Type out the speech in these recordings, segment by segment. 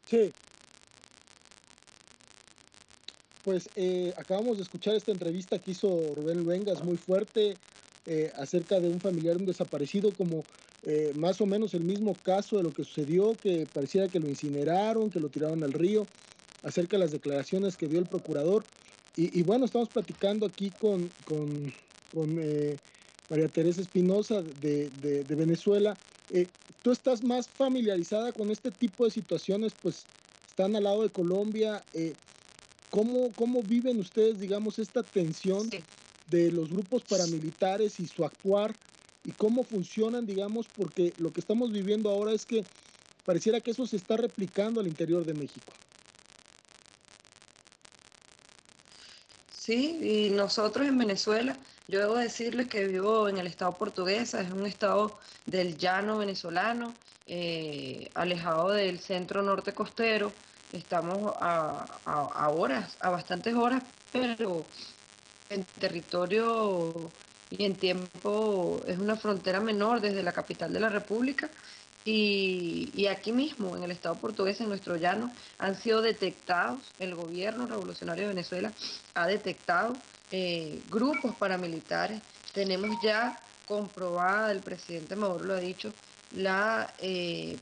Sí, pues acabamos de escuchar esta entrevista que hizo Rubén Luengas, muy fuerte, acerca de un familiar de un desaparecido, como más o menos el mismo caso de lo que sucedió, que pareciera que lo incineraron, que lo tiraron al río, acerca de las declaraciones que dio el procurador. Y bueno, estamos platicando aquí con María Teresa Espinosa de Venezuela. Eh, ¿Tú estás más familiarizada con este tipo de situaciones? Pues están al lado de Colombia. ¿Cómo viven ustedes, digamos, esta tensión Sí. de los grupos paramilitares y su actuar y cómo funcionan, digamos, porque lo que estamos viviendo ahora es que pareciera que eso se está replicando al interior de México? Sí, y nosotros en Venezuela, yo debo decirles que vivo en el estado portuguesa, es un estado del llano venezolano, alejado del centro norte costero. Estamos a horas, a bastantes horas, pero en territorio y en tiempo es una frontera menor desde la capital de la República. Y aquí mismo, en el Estado portugués, en nuestro llano, han sido detectados, el gobierno revolucionario de Venezuela ha detectado grupos paramilitares. Tenemos ya comprobada, el presidente Maduro lo ha dicho, la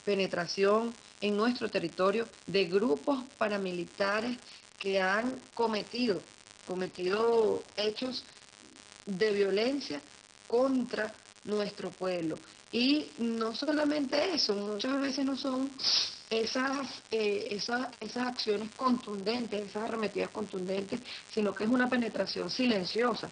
penetración en nuestro territorio de grupos paramilitares que han cometido hechos de violencia contra nuestro pueblo. Y no solamente eso, muchas veces no son esas acciones contundentes, esas arremetidas contundentes, sino que es una penetración silenciosa,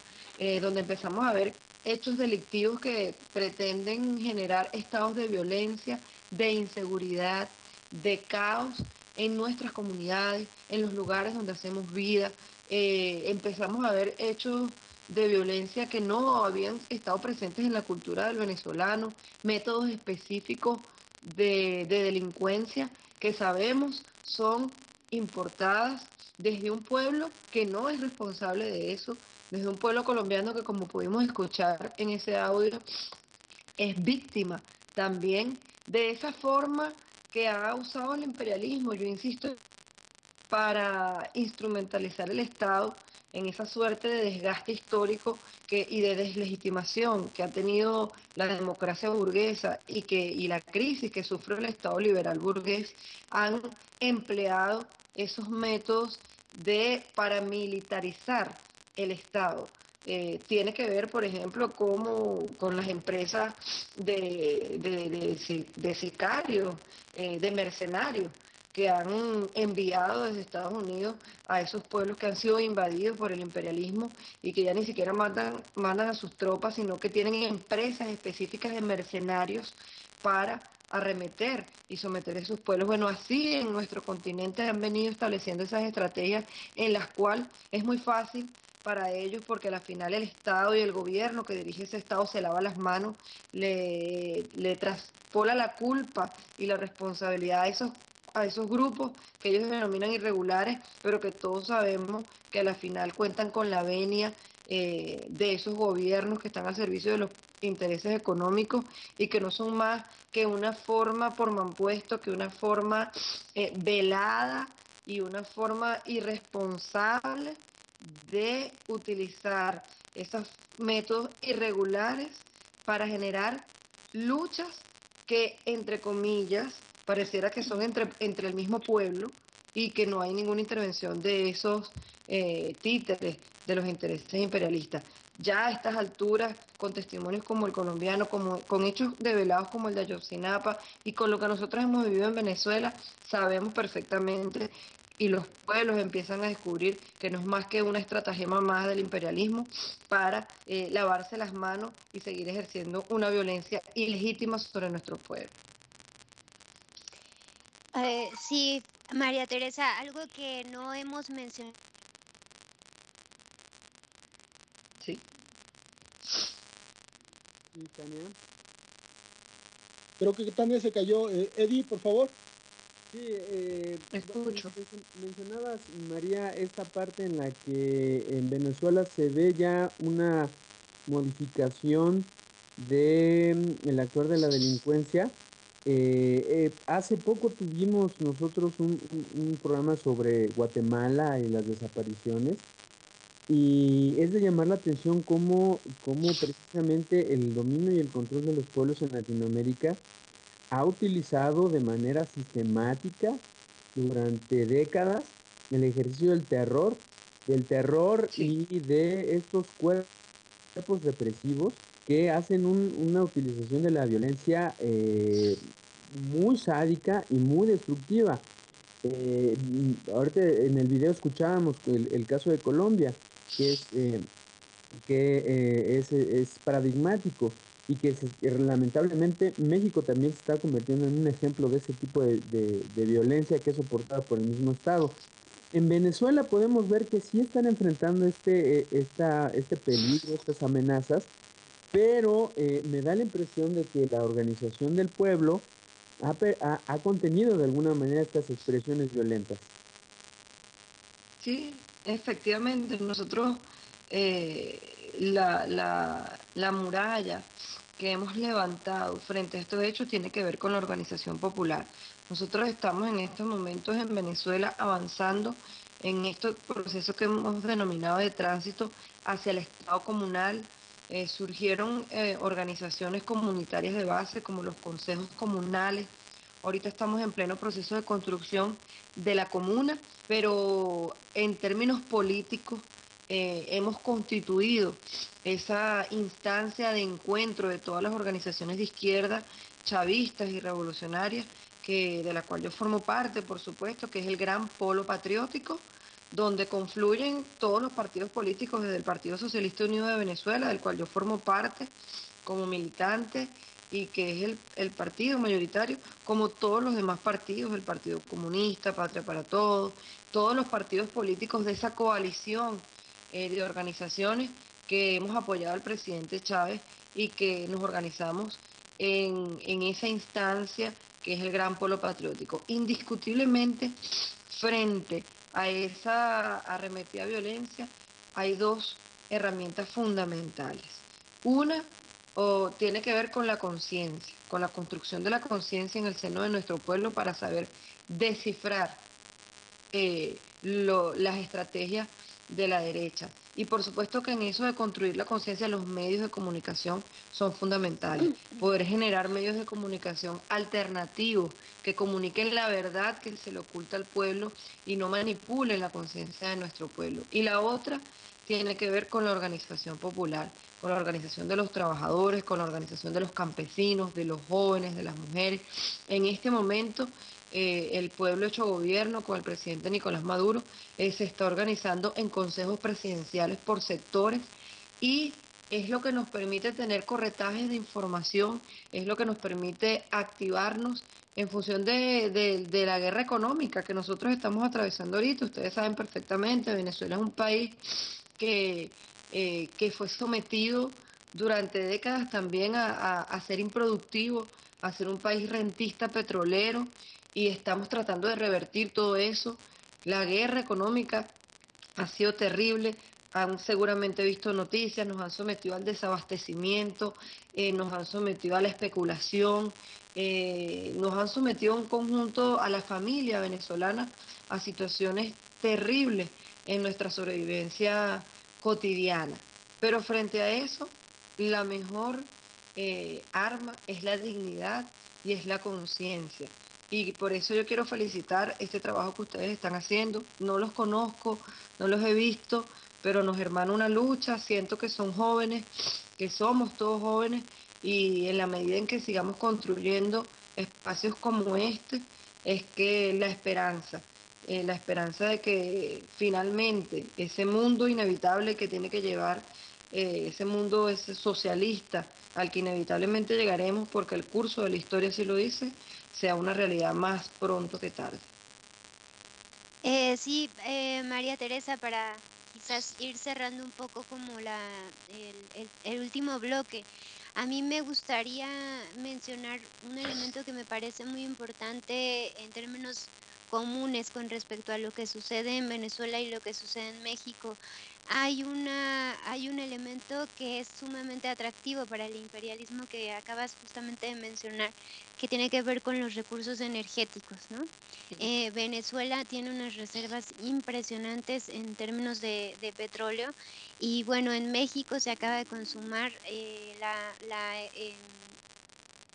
donde empezamos a ver hechos delictivos que pretenden generar estados de violencia, de inseguridad, de caos en nuestras comunidades, en los lugares donde hacemos vida. Empezamos a ver hechos de violencia que no habían estado presentes en la cultura del venezolano, métodos específicos de delincuencia que sabemos son importadas desde un pueblo que no es responsable de eso, desde un pueblo colombiano que, como pudimos escuchar en ese audio, es víctima también de esa forma que ha usado el imperialismo. Yo insisto, para instrumentalizar el Estado en esa suerte de desgaste histórico y de deslegitimación que ha tenido la democracia burguesa y la crisis que sufre el Estado liberal burgués, han empleado esos métodos de paramilitarizar el Estado. Tiene que ver, por ejemplo, con las empresas de sicarios, de mercenarios, que han enviado desde Estados Unidos a esos pueblos que han sido invadidos por el imperialismo y que ya ni siquiera mandan a sus tropas, sino que tienen empresas específicas de mercenarios para arremeter y someter a esos pueblos. Bueno, así en nuestro continente han venido estableciendo esas estrategias en las cuales es muy fácil para ellos porque al final el Estado y el gobierno que dirige ese Estado se lava las manos, le traspola la culpa y la responsabilidad a esos grupos que ellos denominan irregulares, pero que todos sabemos que a la final cuentan con la venia de esos gobiernos que están al servicio de los intereses económicos y que no son más que una forma por mampuesto, que una forma velada y una forma irresponsable de utilizar esos métodos irregulares para generar luchas que, entre comillas, pareciera que son entre el mismo pueblo y que no hay ninguna intervención de esos títeres de los intereses imperialistas. Ya a estas alturas, con testimonios como el colombiano, con hechos develados como el de Ayotzinapa y con lo que nosotros hemos vivido en Venezuela, sabemos perfectamente y los pueblos empiezan a descubrir que no es más que una estratagema más del imperialismo para lavarse las manos y seguir ejerciendo una violencia ilegítima sobre nuestro pueblo. Sí, María Teresa, algo que no hemos mencionado. ¿Sí? Sí, Tania. Creo que Tania se cayó. Eddie, por favor. Sí, Escucho. mencionabas, María, esta parte en la que en Venezuela se ve ya una modificación de el actuar de la delincuencia. Hace poco tuvimos nosotros un programa sobre Guatemala y las desapariciones, y es de llamar la atención cómo precisamente el dominio y el control de los pueblos en Latinoamérica ha utilizado de manera sistemática durante décadas el ejercicio del terror Sí, y de estos cuerpos represivos que hacen una utilización de la violencia muy sádica y muy destructiva. Ahorita en el video escuchábamos el caso de Colombia, que es paradigmático y que lamentablemente México también se está convirtiendo en un ejemplo de ese tipo de violencia que es soportada por el mismo Estado. En Venezuela podemos ver que sí están enfrentando este peligro, estas amenazas, pero me da la impresión de que la organización del pueblo ha contenido de alguna manera estas expresiones violentas. sí, efectivamente, nosotros la muralla que hemos levantado frente a estos hechos tiene que ver con la organización popular. Nosotros estamos en estos momentos en Venezuela avanzando en estos procesos que hemos denominado de tránsito hacia el Estado comunal. Surgieron organizaciones comunitarias de base como los consejos comunales. Ahorita estamos en pleno proceso de construcción de la comuna, pero en términos políticos hemos constituido esa instancia de encuentro de todas las organizaciones de izquierda, chavistas y revolucionarias, de la cual yo formo parte, por supuesto, que es el Gran Polo Patriótico, donde confluyen todos los partidos políticos desde el Partido Socialista Unido de Venezuela, del cual yo formo parte como militante y que es el partido mayoritario, como todos los demás partidos, el Partido Comunista, Patria para todos los partidos políticos de esa coalición de organizaciones que hemos apoyado al presidente Chávez y que nos organizamos en esa instancia que es el Gran Polo Patriótico. Indiscutiblemente, frente a esa arremetida violencia, hay dos herramientas fundamentales. Una tiene que ver con la conciencia, con la construcción de la conciencia en el seno de nuestro pueblo para saber descifrar las estrategias de la derecha. Y por supuesto que en eso de construir la conciencia, los medios de comunicación son fundamentales. Poder generar medios de comunicación alternativos que comuniquen la verdad que se le oculta al pueblo y no manipulen la conciencia de nuestro pueblo. Y la otra tiene que ver con la organización popular, con la organización de los trabajadores, con la organización de los campesinos, de los jóvenes, de las mujeres. En este momento el pueblo hecho gobierno con el presidente Nicolás Maduro se está organizando en consejos presidenciales por sectores y es lo que nos permite tener corretajes de información, es lo que nos permite activarnos en función de la guerra económica que nosotros estamos atravesando ahorita. Ustedes saben perfectamente, Venezuela es un país que fue sometido durante décadas también a ser improductivo, a ser un país rentista petrolero y estamos tratando de revertir todo eso. La guerra económica ha sido terrible, han seguramente visto noticias, nos han sometido al desabastecimiento, nos han sometido a la especulación, nos han sometido un conjunto a la familia venezolana a situaciones terribles en nuestra sobrevivencia cotidiana. Pero frente a eso, la mejor arma es la dignidad y es la conciencia. Y por eso yo quiero felicitar este trabajo que ustedes están haciendo. No los conozco, no los he visto, pero nos hermana una lucha. Siento que son jóvenes, que somos todos jóvenes y en la medida en que sigamos construyendo espacios como este, es que la esperanza de que finalmente ese mundo inevitable que tiene que llevar, ese mundo ese socialista al que inevitablemente llegaremos porque el curso de la historia así lo dice, sea una realidad más pronto que tarde. Sí, María Teresa, para quizás ir cerrando un poco como el último bloque, a mí me gustaría mencionar un elemento que me parece muy importante en términos comunes con respecto a lo que sucede en Venezuela y lo que sucede en México. Hay un elemento que es sumamente atractivo para el imperialismo que acabas justamente de mencionar, que tiene que ver con los recursos energéticos, ¿no? Venezuela tiene unas reservas impresionantes en términos de petróleo y bueno, en México se acaba de consumar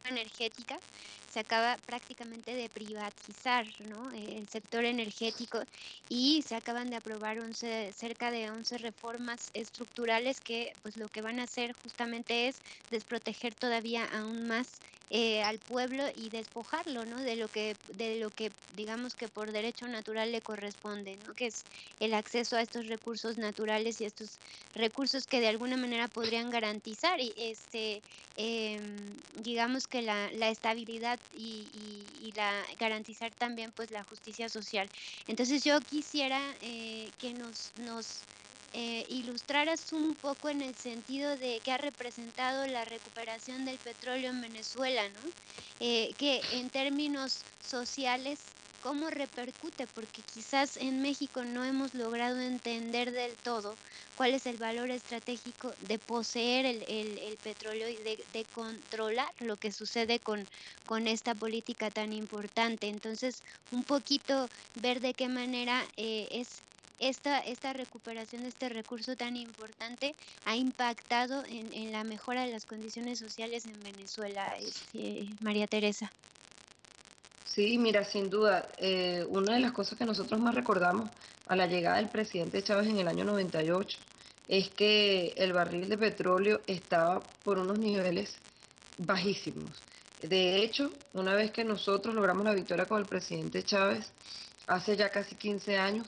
energética, se acaba prácticamente de privatizar, ¿no? El sector energético y se acaban de aprobar cerca de 11 reformas estructurales que pues lo que van a hacer justamente es desproteger todavía aún más al pueblo y despojarlo, ¿no? De lo que digamos que por derecho natural le corresponde, ¿no? Que es el acceso a estos recursos naturales y estos recursos que de alguna manera podrían garantizar digamos que la estabilidad y garantizar también pues la justicia social. Entonces yo quisiera que nos ilustraras un poco en el sentido de qué ha representado la recuperación del petróleo en Venezuela, ¿no? Que en términos sociales, ¿cómo repercute? Porque quizás en México no hemos logrado entender del todo cuál es el valor estratégico de poseer el petróleo y de controlar lo que sucede con esta política tan importante. Entonces, un poquito ver de qué manera esta recuperación de este recurso tan importante ha impactado en la mejora de las condiciones sociales en Venezuela, María Teresa. Sí, mira, sin duda, una de las cosas que nosotros más recordamos a la llegada del presidente Chávez en el año 98 es que el barril de petróleo estaba por unos niveles bajísimos. De hecho, una vez que nosotros logramos la victoria con el presidente Chávez, hace ya casi 15 años,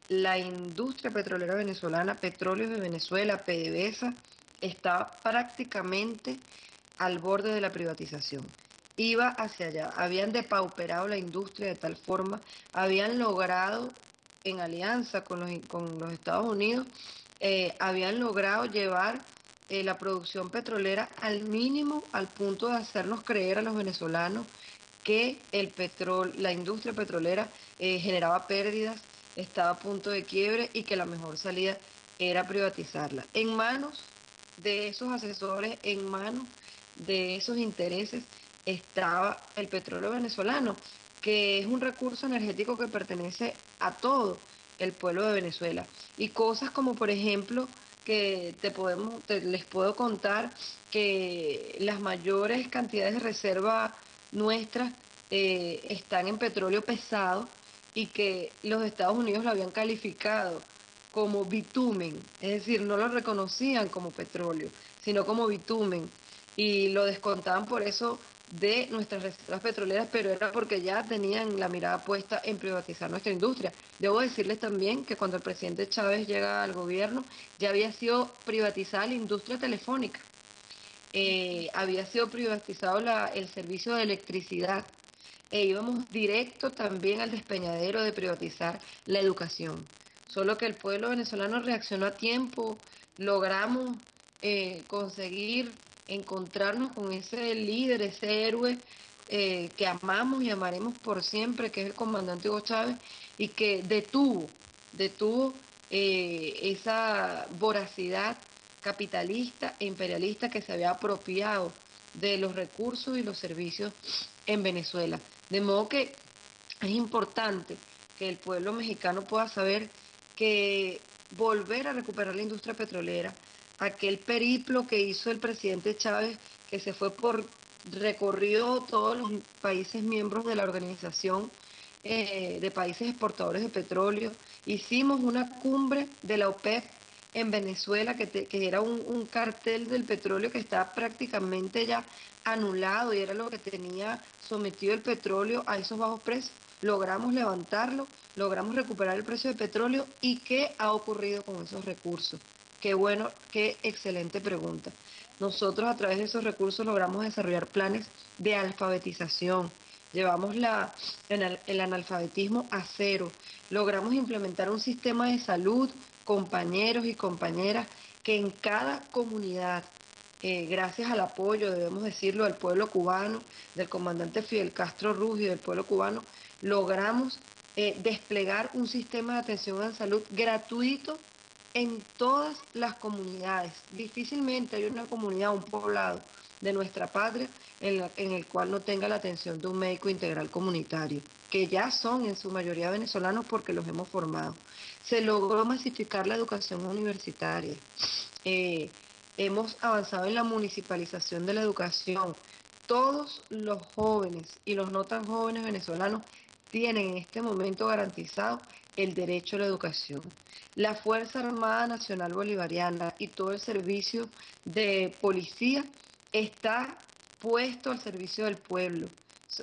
la industria petrolera venezolana, Petróleos de Venezuela, PDVSA, estaba prácticamente al borde de la privatización. Iba hacia allá. Habían depauperado la industria de tal forma, habían logrado, en alianza con los Estados Unidos, habían logrado llevar la producción petrolera al mínimo, al punto de hacernos creer a los venezolanos que la industria petrolera generaba pérdidas, estaba a punto de quiebre y que la mejor salida era privatizarla. En manos de esos asesores, en manos de esos intereses, estaba el petróleo venezolano, que es un recurso energético que pertenece a todo el pueblo de Venezuela. Y cosas como, por ejemplo, que les puedo contar que las mayores cantidades de reserva nuestras están en petróleo pesado y que los Estados Unidos lo habían calificado como bitumen, es decir, no lo reconocían como petróleo, sino como bitumen, y lo descontaban por eso de nuestras reservas petroleras, pero era porque ya tenían la mirada puesta en privatizar nuestra industria. Debo decirles también que cuando el presidente Chávez llega al gobierno, ya había sido privatizada la industria telefónica, había sido privatizado el servicio de electricidad, e íbamos directo también al despeñadero de privatizar la educación. Solo que el pueblo venezolano reaccionó a tiempo, logramos conseguir encontrarnos con ese líder, ese héroe que amamos y amaremos por siempre, que es el comandante Hugo Chávez, y que detuvo esa voracidad capitalista e imperialista que se había apropiado de los recursos y los servicios en Venezuela. De modo que es importante que el pueblo mexicano pueda saber que volver a recuperar la industria petrolera, aquel periplo que hizo el presidente Chávez, que se fue recorrió todos los países miembros de la organización de países exportadores de petróleo, hicimos una cumbre de la OPEP en Venezuela, que era un cartel del petróleo que estaba prácticamente ya anulado y era lo que tenía sometido el petróleo a esos bajos precios. Logramos levantarlo, logramos recuperar el precio del petróleo. ¿Y qué ha ocurrido con esos recursos? Qué bueno, qué excelente pregunta. Nosotros a través de esos recursos logramos desarrollar planes de alfabetización. Llevamos el analfabetismo a cero. Logramos implementar un sistema de salud, compañeros y compañeras, que en cada comunidad, gracias al apoyo, debemos decirlo, del pueblo cubano, del comandante Fidel Castro Ruz y del pueblo cubano, logramos desplegar un sistema de atención en salud gratuito en todas las comunidades. Difícilmente hay una comunidad, un poblado de nuestra patria en el cual no tenga la atención de un médico integral comunitario, que ya son en su mayoría venezolanos porque los hemos formado. Se logró masificar la educación universitaria. Eh, Hemos avanzado en la municipalización de la educación. Todos los jóvenes y los no tan jóvenes venezolanos tienen en este momento garantizado el derecho a la educación. La Fuerza Armada Nacional Bolivariana y todo el servicio de policía está puesto al servicio del pueblo.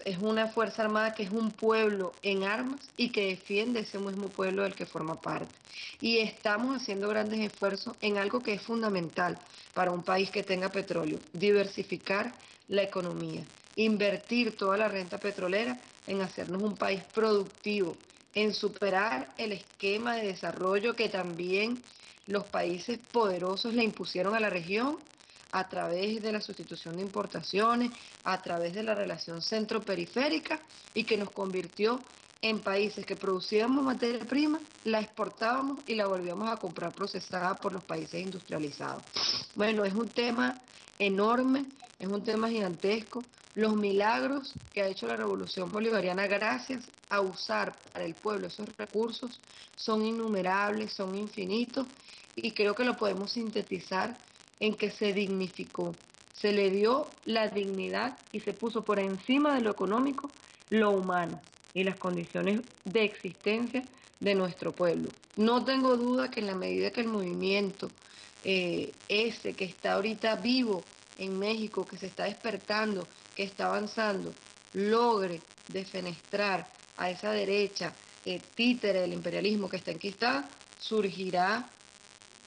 Es una Fuerza Armada que es un pueblo en armas y que defiende ese mismo pueblo del que forma parte. Y estamos haciendo grandes esfuerzos en algo que es fundamental para un país que tenga petróleo: diversificar la economía, invertir toda la renta petrolera en hacernos un país productivo, en superar el esquema de desarrollo que también los países poderosos le impusieron a la región a través de la sustitución de importaciones, a través de la relación centro-periférica, y que nos convirtió en países que producíamos materia prima, la exportábamos y la volvíamos a comprar procesada por los países industrializados. Bueno, es un tema enorme, es un tema gigantesco. Los milagros que ha hecho la Revolución Bolivariana gracias a usar para el pueblo esos recursos son innumerables, son infinitos, y creo que lo podemos sintetizar en que se dignificó, se le dio la dignidad y se puso por encima de lo económico lo humano y las condiciones de existencia de nuestro pueblo. No tengo duda que en la medida que el movimiento ese que está ahorita vivo en México, que se está despertando, que está avanzando, logre defenestrar a esa derecha títere del imperialismo que está enquistada, surgirá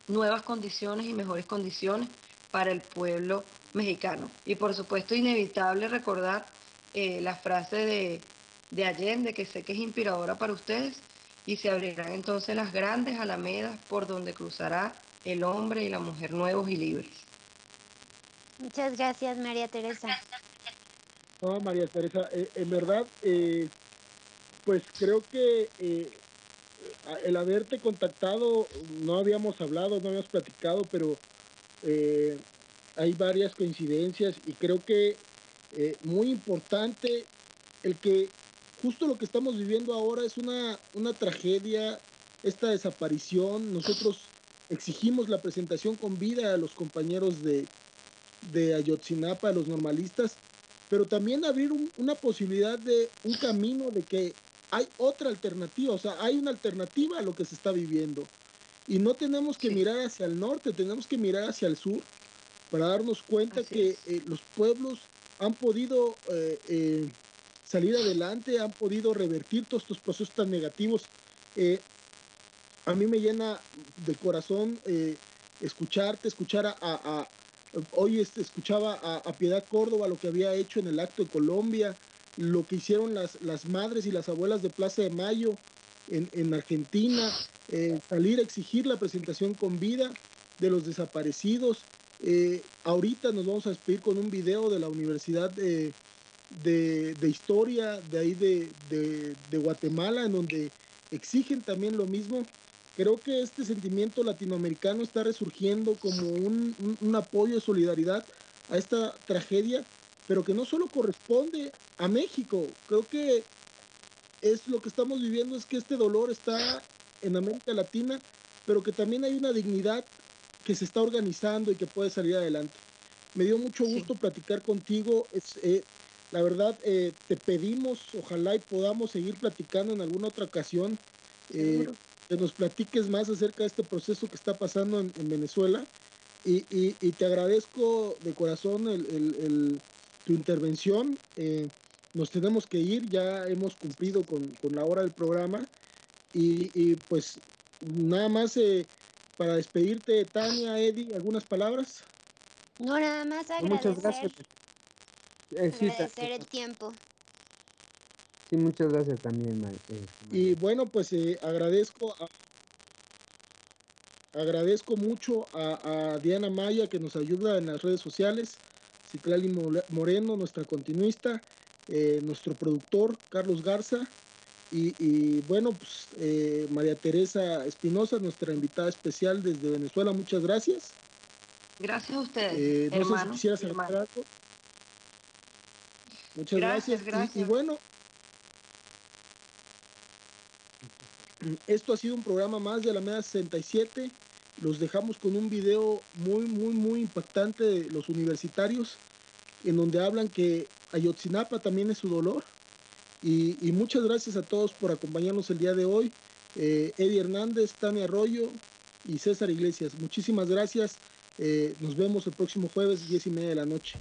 nuevas condiciones y mejores condiciones para el pueblo mexicano. Y por supuesto, inevitable recordar la frase de Allende, que sé que es inspiradora para ustedes: y se abrirán entonces las grandes alamedas por donde cruzará el hombre y la mujer nuevos y libres. Muchas gracias, María Teresa. No, María Teresa, en verdad, pues creo que el haberte contactado, no habíamos hablado, no habíamos platicado, pero eh, hay varias coincidencias y creo que muy importante el que justo lo que estamos viviendo ahora es una tragedia, esta desaparición. Nosotros exigimos la presentación con vida a los compañeros de Ayotzinapa, a los normalistas, pero también abrir una posibilidad de un camino de que hay otra alternativa, o sea, hay una alternativa a lo que se está viviendo. Y no tenemos que Sí, mirar hacia el norte, tenemos que mirar hacia el sur para darnos cuenta así que es. los pueblos han podido salir adelante, han podido revertir todos estos procesos tan negativos. Eh, a mí me llena de corazón escucharte, escuchar hoy escuchaba a Piedad Córdoba, lo que había hecho en el acto de Colombia, lo que hicieron las madres y las abuelas de Plaza de Mayo en Argentina, salir a exigir la presentación con vida de los desaparecidos. Ahorita nos vamos a despedir con un video de la Universidad de Historia de ahí de Guatemala, en donde exigen también lo mismo. Creo que este sentimiento latinoamericano está resurgiendo como un apoyo de solidaridad a esta tragedia, pero que no solo corresponde a México. Creo que es lo que estamos viviendo, es que este dolor está en América Latina, pero que también hay una dignidad que se está organizando y que puede salir adelante. Me dio mucho Sí, gusto platicar contigo. La verdad, te pedimos, ojalá y podamos seguir platicando en alguna otra ocasión, eh, seguro. que nos platiques más acerca de este proceso que está pasando en Venezuela. Y te agradezco de corazón tu intervención. Nos tenemos que ir, ya hemos cumplido con la hora del programa. Y pues nada más para despedirte, Tania, Eddie, algunas palabras. No, nada más No, muchas gracias. Sí, agradecer el tiempo. sí, muchas gracias también, Y María. bueno, pues agradezco mucho a Diana Maya, que nos ayuda en las redes sociales, Citlali Moreno, nuestra continuista, nuestro productor, Carlos Garza. Y bueno, pues María Teresa Espinosa, nuestra invitada especial desde Venezuela, muchas gracias. Gracias a ustedes, No sé si hermanos quisieras y agregar hermanas. algo. Muchas gracias. Gracias. Y bueno, esto ha sido un programa más de Alameda 67. Los dejamos con un video muy impactante de los universitarios, en donde hablan que Ayotzinapa también es su dolor. Y muchas gracias a todos por acompañarnos el día de hoy. Eddie Hernández, Tania Arroyo y César Iglesias. Muchísimas gracias. Nos vemos el próximo jueves, 10:30 de la noche.